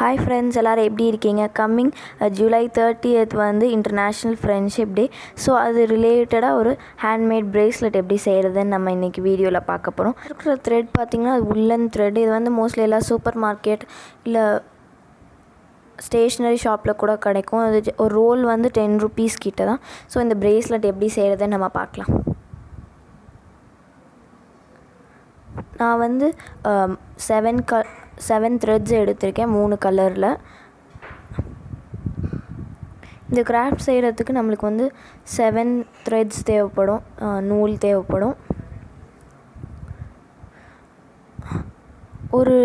Hi friends, எல்லாரும் எப்படி இருக்கீங்க? கம்மிங் July 30th வந்து இன்டர்நேஷ்னல் ஃப்ரெண்ட்ஷிப் டே. ஸோ அது ரிலேட்டடாக ஒரு ஹேண்ட்மேட் பிரேஸ்லெட் எப்படி செய்கிறதுன்னு நம்ம இன்றைக்கி வீடியோவில் பார்க்க போகிறோம். இருக்கிற த்ரெட் பார்த்திங்கன்னா அது Woolen Thread. இது வந்து மோஸ்ட்லி எல்லாம் சூப்பர் மார்க்கெட் இல்லை ஸ்டேஷ்னரி ஷாப்பில் கூட கிடைக்கும். அது ஒரு ரோல் வந்து 10 rupees கிட்ட தான். ஸோ இந்த பிரேஸ்லெட் எப்படி செய்கிறதுன்னு நம்ம பார்க்கலாம். நான் வந்து 7 த்ரெட்ஸ் எடுத்திருக்கேன் 3 கலரில். இந்த கிராஃப்ட் செய்கிறதுக்கு நம்மளுக்கு வந்து 7 த்ரெட்ஸ் தேவைப்படும், நூல் தேவைப்படும். ஒரு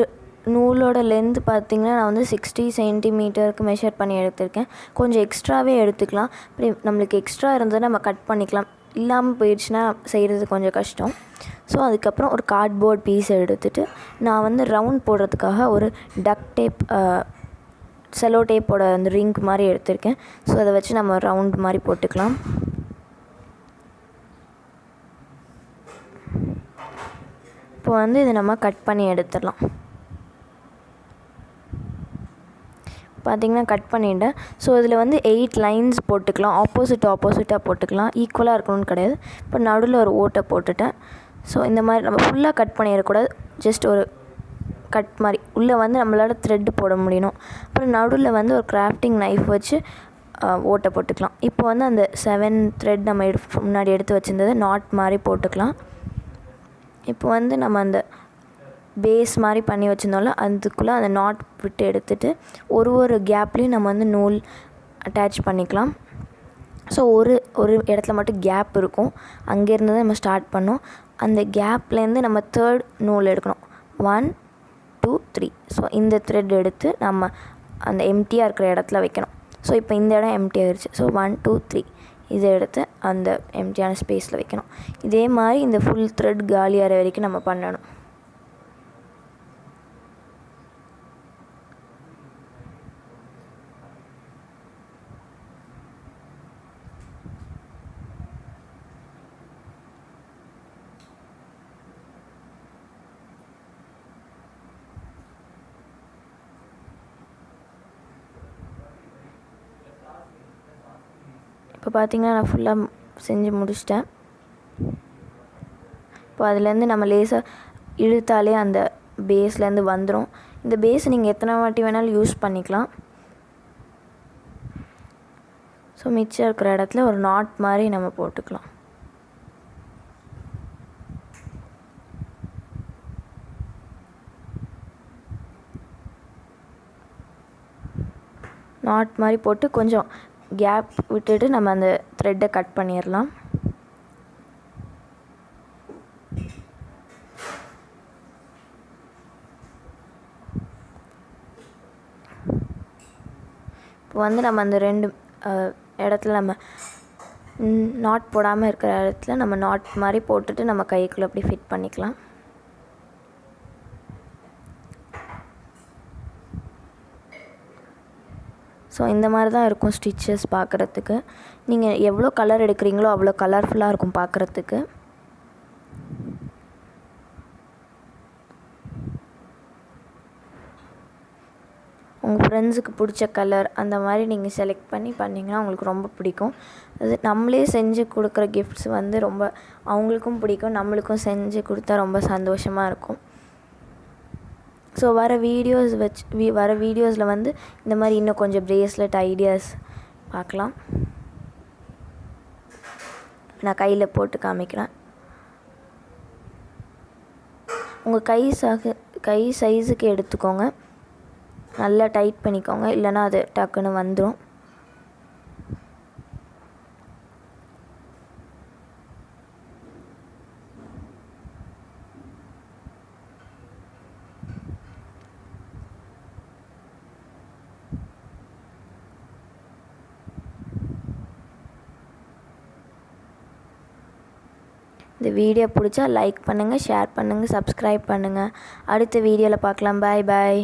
நூலோட லென்த் பார்த்திங்கன்னா நான் வந்து 60 சென்டிமீட்டருக்கு மெஷர் பண்ணி எடுத்திருக்கேன். கொஞ்சம் எக்ஸ்ட்ராவே எடுத்துக்கலாம். அப்படி நம்மளுக்கு எக்ஸ்ட்ரா இருந்ததுன்னா நம்ம கட் பண்ணிக்கலாம். இல்லாமல் போயிடுச்சுன்னா செய்கிறது கொஞ்சம் கஷ்டம். ஸோ அதுக்கப்புறம் ஒரு கார்ட்போர்ட் பீஸ் எடுத்துகிட்டு நான் வந்து ரவுண்ட் போடுறதுக்காக ஒரு டக் டேப், செலோ டேப்போட அந்த ரிங் மாதிரி எடுத்திருக்கேன். ஸோ அதை வச்சு நம்ம ரவுண்ட் மாதிரி போட்டுக்கலாம். இப்போ வந்து இதை நம்ம கட் பண்ணி எடுத்துடலாம். பார்த்திங்கன்னா கட் பண்ணிவிட்டேன். ஸோ இதில் வந்து 8 லைன்ஸ் போட்டுக்கலாம். ஆப்போசிட்டாக போட்டுக்கலாம். ஈக்குவலாக இருக்கணும்னு கிடையாது. இப்போ நடுவில் ஒரு ஓட்டை போட்டுட்டேன். ஸோ இந்த மாதிரி நம்ம ஃபுல்லாக கட் பண்ணிடக்கூடாது. ஜஸ்ட் ஒரு கட் மாதிரி உள்ளே வந்து நம்மளால் த்ரெட்டு போட முடியணும். அப்புறம் நடுவில் வந்து ஒரு கிராஃப்டிங் நைஃப் வச்சு ஓட்டை போட்டுக்கலாம். இப்போ வந்து அந்த 7 த்ரெட் நம்ம முன்னாடி எடுத்து வச்சுருந்தது நாட் மாதிரி போட்டுக்கலாம். இப்போ வந்து நம்ம அந்த பேஸ் மாதிரி பண்ணி வச்சுருந்தோம்ல அதுக்குள்ளே அந்த நாட் விட்டு எடுத்துகிட்டு ஒரு கேப்லேயும் நம்ம வந்து நூல் அட்டாச் பண்ணிக்கலாம். ஸோ ஒரு இடத்துல மட்டும் கேப் இருக்கும். அங்கேருந்து தான் நம்ம ஸ்டார்ட் பண்ணோம். அந்த கேப்லேருந்து நம்ம 3rd நூல் எடுக்கணும். 1 2 3. ஸோ இந்த த்ரெட் எடுத்து நம்ம அந்த எம்டியாக இருக்கிற இடத்துல வைக்கணும். ஸோ இப்போ இந்த இடம் எம்டி ஆகிடுச்சு. ஸோ 1 2 3 இதை எடுத்து அந்த எம்டியான ஸ்பேஸில் வைக்கணும். இதே மாதிரி இந்த ஃபுல் த்ரெட் காலியாகிற வரைக்கும் நம்ம பண்ணணும். இப்போ பார்த்திங்கன்னா நான் ஃபுல்லாக செஞ்சு முடிச்சிட்டேன். இப்போ அதுலேருந்து நம்ம லேசாக இழுத்தாலே அந்த பேஸ்லேருந்து வந்துடும். இந்த பேஸ் நீங்கள் எத்தனை வாட்டி வேணாலும் யூஸ் பண்ணிக்கலாம். ஸோ மிச்சம் இருக்கிற இடத்துல ஒரு நாட் மாதிரி நம்ம போட்டுக்கலாம். நாட் மாதிரி போட்டு கொஞ்சம் கேப் விட்டுட்டு நம்ம அந்த த்ரெட்டை கட் பண்ணிடலாம். இப்போ வந்து நம்ம அந்த 2 இடத்துல நம்ம நாட் போடாமல் இருக்கிற இடத்துல நம்ம நாட் மாதிரி போட்டுட்டு நம்ம கைக்குள்ளே அப்படி ஃபிட் பண்ணிக்கலாம். ஸோ இந்த மாதிரி தான் இருக்கும் ஸ்டிச்சஸ் பார்க்குறதுக்கு. நீங்கள் எவ்வளோ கலர் எடுக்கிறீங்களோ அவ்வளோ கலர்ஃபுல்லாக இருக்கும் பார்க்குறதுக்கு. உங்கள் ஃப்ரெண்ட்ஸுக்கு பிடிச்ச கலர் அந்த மாதிரி நீங்கள் செலக்ட் பண்ணிங்கன்னா உங்களுக்கு ரொம்ப பிடிக்கும். அது நம்மளே செஞ்சு கொடுக்குற கிஃப்ட்ஸ் வந்து ரொம்ப அவங்களுக்கும் பிடிக்கும், நம்மளுக்கும் செஞ்சு கொடுத்தா ரொம்ப சந்தோஷமாக இருக்கும். ஸோ வர வீடியோஸில் வந்து இந்த மாதிரி இன்னும் கொஞ்சம் பிரேஸ்லெட் ஐடியாஸ் பார்க்கலாம். நான் கையில் போட்டு காமிக்கிறேன். உங்கள் கை சைஸுக்கு எடுத்துக்கோங்க. நல்லா டைட் பண்ணிக்கோங்க, இல்லைன்னா அது டக்குன்னு வந்துடும். இந்த வீடியோ பிடிச்சா லைக் பண்ணுங்கள், ஷேர் பண்ணுங்கள், சப்ஸ்கிரைப் பண்ணுங்கள். அடுத்த வீடியோவில் பார்க்கலாம். பாய்.